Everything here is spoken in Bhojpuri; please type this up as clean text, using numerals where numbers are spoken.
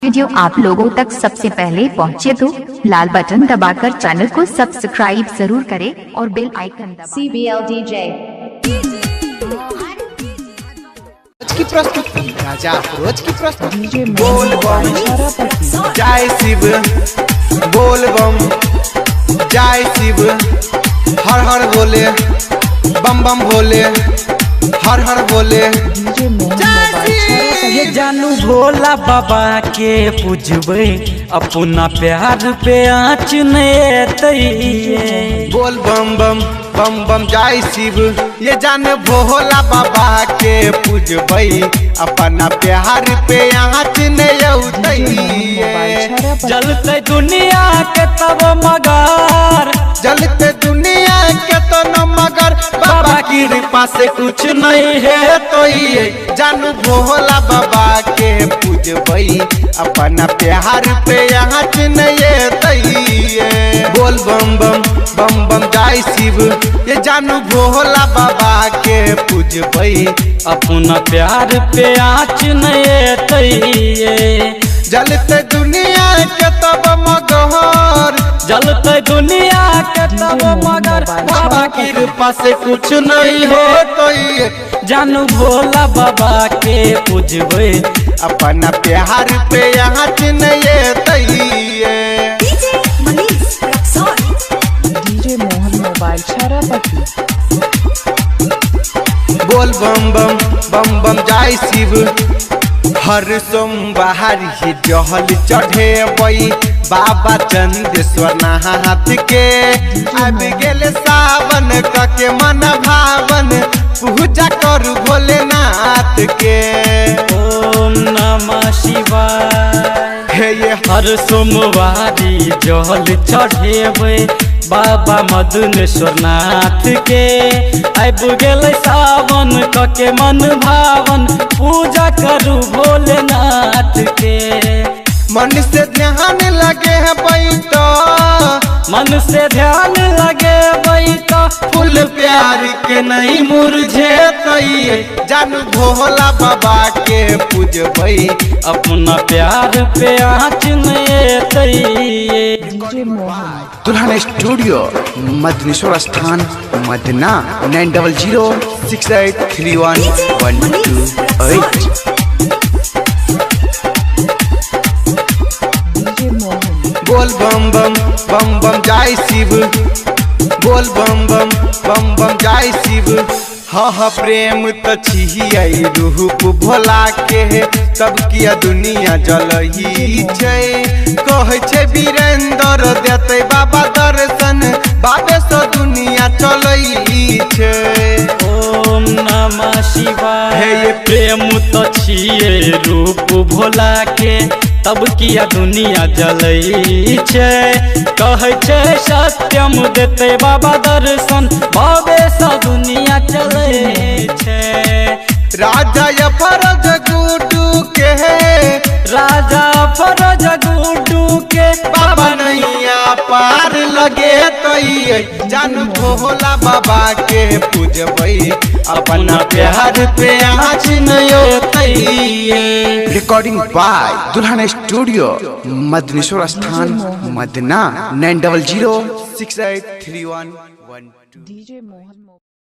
वीडियो आप लोगों तक सबसे पहले पहुंचे तो लाल बटन दबाकर चैनल को सब्सक्राइब जरूर करें और बेल आइकन दबाएं। CBL DJ की प्रस्तुति राजा रोज की प्रस्तुति बोल बम जय शिव बोल बम जय शिव हर हर बोले बम बम बोले हर हर बोले ये जानू भोला बाबा के पूजबे अपना प्यार पे आँच नहीं बोल बम बम बम बम जय शिव ये जान भोला बाबा के पूजबई अपना प्यार पे आँच नहीं जलते दुनिया के तब मगर जलते दुनिया के तो न मगर बाबा की कृपा से कुछ नहीं है तो ये जानू भोला बाबा के पूजबई अपना प्यार पे यहाँ नहीं बोल बम बम बम बम जय शिव ये जानू भोला बाबा के पूजबई अपना प्यार पे आँच नहीं जलते दुनिया के तब मगर जलते दुनिया के तब मगर बाबा की कृपा से कुछ नहीं है तो ये जानू भोला बाबा के पूजबे अपना प्यार पे यहाँ नहीं डीजे मोहन मोबाइल छारापति बोल बम बम बम बम जय शिव हर सोमवार ही जहल चढ़े बई बाबा चंदेश्वर नाथ के अब गेल सावन के मन भावन पूजा करू भोलेनाथ के ओम नमः शिवाय हे ये हर सोमवारी जल चढ़ेबे बाबा मदनेश्वर नाथ के अब गेल सावन के मन भावन पूजा करू भोलेनाथ के मन से ध्यान लगे है बैठो मन से ध्यान लगे बैठो फूल प्यार के नहीं मुरझे जानू भोला बाबा के पूजबई अपना प्यार पे आँच नहीं डीजे मोहन दुल्हन स्टूडियो मदनेश्वर स्थान मदना 9006831128 डीजे मोहन बोल बम बम बम बम जय शिव बोल बम बम बम बम जय शिव हाँ प्रेम तो छियै रूप भोला के तब किया दुनिया जलही छै कहे छे वीरेंद्र देते बाबा दर्शन बाबे से दुनिया चलई छै ओम नमः शिवाय हे ये प्रेम तो छिए रूप भोला के तब किया दुनिया जलई छै कहे छै सत्यम देते बाबा दर्शन बाबे सा दुनिया चलै छै राजा या फरज गुडू के राजा फरज गुडू के बाबा नैया पार लगे तो ये जानू भोला बाबा के पूजबई अपना प्यार पे आँच नहीं रिकॉर्डिंग बाय दुल्हन स्टूडियो मदनेश्वर स्थान मदना 9006831128 डीजे मोहन